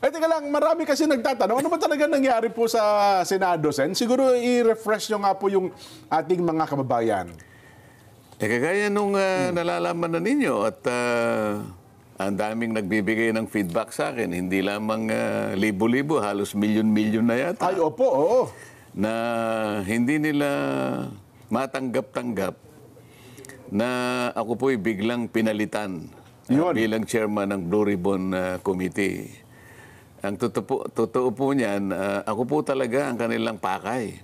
Ay, teka lang, marami kasi nagtatanong, ano ba talaga nangyari po sa Senado, Sen? Siguro i-refresh nyo nga po yung ating mga kababayan. Kagaya nung nalalaman na ninyo at ang daming nagbibigay ng feedback sa akin, hindi lamang libo-libo, halos milyon-milyon na yata. Ay, opo, oo. Na hindi nila matanggap-tanggap na ako po'y biglang pinalitan bilang chairman ng Blue Ribbon Committee. Ang totoo po niyan, ako po talaga ang kanilang pakay.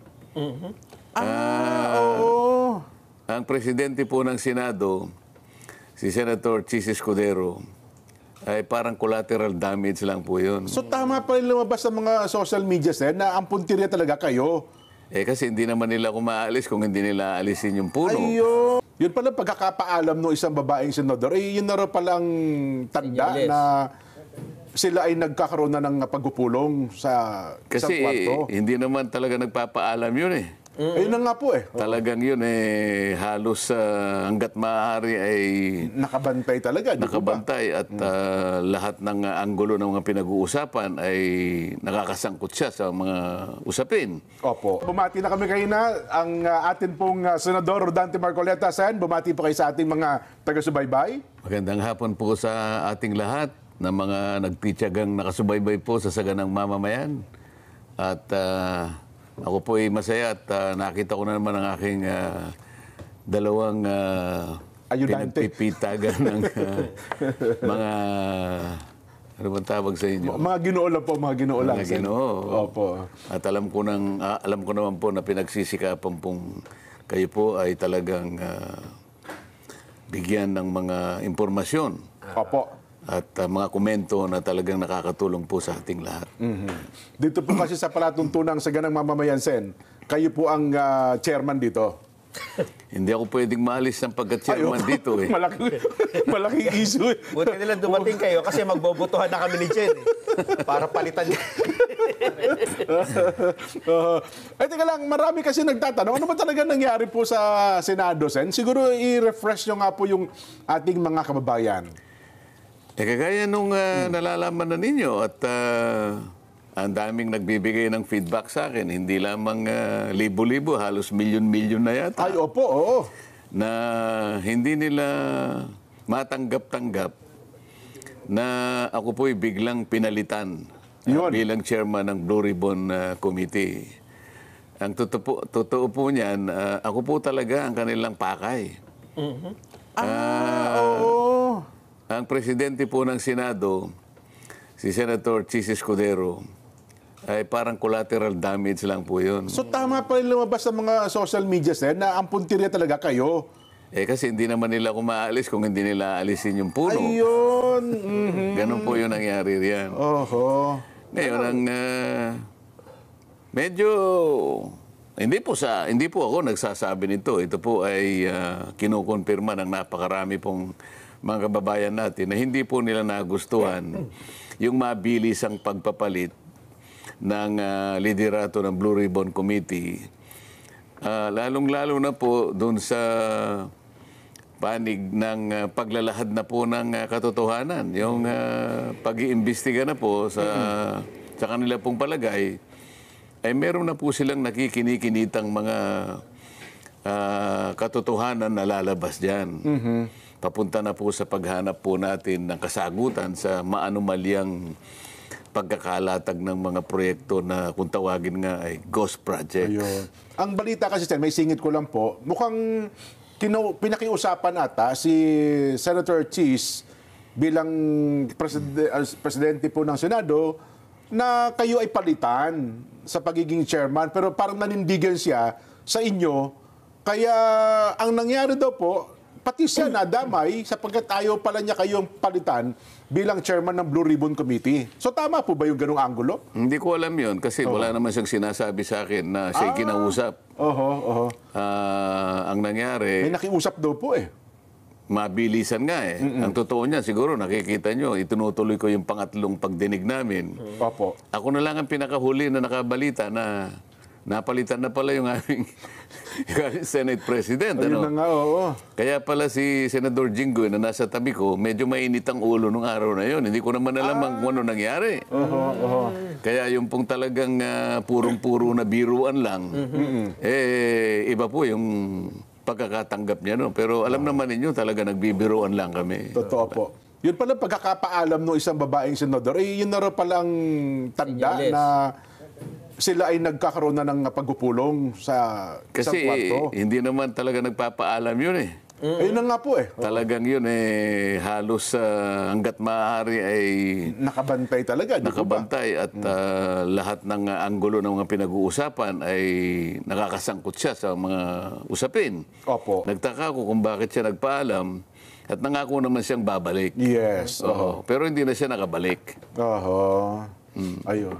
Oo. Ang presidente po ng Senado, si Senator Chis Escudero, ay parang collateral damage lang po yun. So tama pa rin lumabas sa mga social media, Sen, na ang puntirya talaga kayo. Kasi hindi naman nila ako maalis kung hindi nila alisin yung puno. Ayun. Yun pala pagkakapaalam ng isang babaeng senador, yun na rin palang tanda Senyales. na sila ay nagkakaroon na ng pagpupulong sa isang Kasi kwarto. hindi naman talaga nagpapaalam yun eh. Ayun na nga po eh. Talagang yun halos hanggat maaari ay Nakabantay talaga, di po ba? nakabantay at lahat ng anggulo ng mga pinag-uusapan ay nakakasangkot siya sa mga usapin. Opo. Bumati na kami kanina ang atin pong Senador Rodante Marcoleta. Sen, bumati po kayo sa ating mga taga-subaybay. Magandang hapon po sa ating lahat na mga nagtityagang nakasubaybay po sa saganang mamamayan. At ako po ay masaya at nakita ko na naman ang aking dalawang Ayudante. pinagpipitagan ng mga, ano bang tawag sa inyo? Mga ginoo lang po, mga ginoo lang. Mga Sen. Ginoo. Opo. At alam ko naman po na pinagsisikapan pong kayo po ay talagang bigyan ng mga impormasyon. Opo. At mga komento na talagang nakakatulong po sa ating lahat. Dito po kasi sa palatuntunang sa ganang mamamayan, Sen, kayo po ang chairman dito. Hindi ako pwedeng maalis ng pagka-chairman dito eh. Malaking issue eh. Buti nila dumating kayo kasi magbobotohan na kami ni Jen. Para palitan niya. Ay, teka lang, marami kasi nagtatanong, ano ba talaga nangyari po sa Senado, Sen? Siguro i-refresh nyo nga po yung ating mga kababayan. Kagaya nung nalalaman na ninyo at ang daming nagbibigay ng feedback sa akin, hindi lamang libo-libo, halos milyon-milyon na yata. Ay, opo, oo. Na hindi nila matanggap-tanggap na ako po'y biglang pinalitan bilang chairman ng Blue Ribbon Committee. Ang totoo po niyan, ako po talaga ang kanilang pakay. Oo. Ang presidente po ng Senado, si Senator Chis Escudero, ay parang collateral damage lang po yun. So tama pa rin lumabas sa mga social media, Sen, na ang puntirya talaga kayo. Kasi hindi naman nila ako maalis kung hindi nila alisin yung puno. Ayun. Ganon po yung nangyari riyan. Oho. Ngayon, ang medyo hindi po ako nagsasabi nito. Ito po ay kinukonfirma ng napakarami pong mga kababayan natin na hindi po nila nagustuhan yung mabilisang pagpapalit ng liderato ng Blue Ribbon Committee. Lalong-lalo na po doon sa panig ng paglalahad na po ng katotohanan. Yung pag-iimbestiga na po sa kanila pong palagay, ay meron na po silang nakikinikinitang mga katotohanan na lalabas dyan. Papunta na po sa paghanap po natin ng kasagutan sa maanumalyang pagkakalatag ng mga proyekto na kung tawagin nga ay ghost projects. Ayun. Ang balita kasi, Sen, may singit ko lang po, mukhang pinakiusapan ata si Senator Chis bilang presidente po ng Senado na kayo ay palitan sa pagiging chairman, pero parang nanindigan siya sa inyo. Kaya ang nangyari daw po, pati siya nadamay sapagkat ayaw pala niya kayong palitan bilang chairman ng Blue Ribbon Committee. So tama po ba yung ganung anggulo? Hindi ko alam yon kasi wala naman siyang sinasabi sa akin na siya'y kinausap. Oho. Ang nangyari, May nakiusap daw po eh. mabilisan nga eh. Ang totoo niya, siguro nakikita nyo, itinutuloy ko yung pangatlong pagdinig namin. Opo. Ako na lang ang pinakahuli na nakabalita na napalitan na pala yung aming Senate President. Ayun na Ano? nga, oo. Kaya pala si Senador Jinggoy na nasa tabi ko, medyo mainit ang ulo nung araw na yon. Hindi ko naman alam kung ano nangyari. Kaya yung pong talagang purong-puro na biruan lang, iba po yung pagkakatanggap niya. No? Pero alam naman ninyo, talaga nagbibiruan lang kami. Totoo po. Yun pala pagkakapaalam ng isang babaeng senador, yun na rin palang tanda Senyales. na sila ay nagkakaroon na ng pagpupulong sa isang Kasi kwarto. hindi naman talaga nagpapaalam yun eh. Ayun na nga po eh. Talagang yun halos hanggat maaari ay Nakabantay talaga, di ba? nakabantay at lahat ng anggulo ng mga pinag-uusapan ay nakakasangkot siya sa mga usapin. Opo. Nagtaka ko kung bakit siya nagpaalam at nangako naman siyang babalik. Yes. Oo. Pero hindi na siya nakabalik. Oho. Ayun.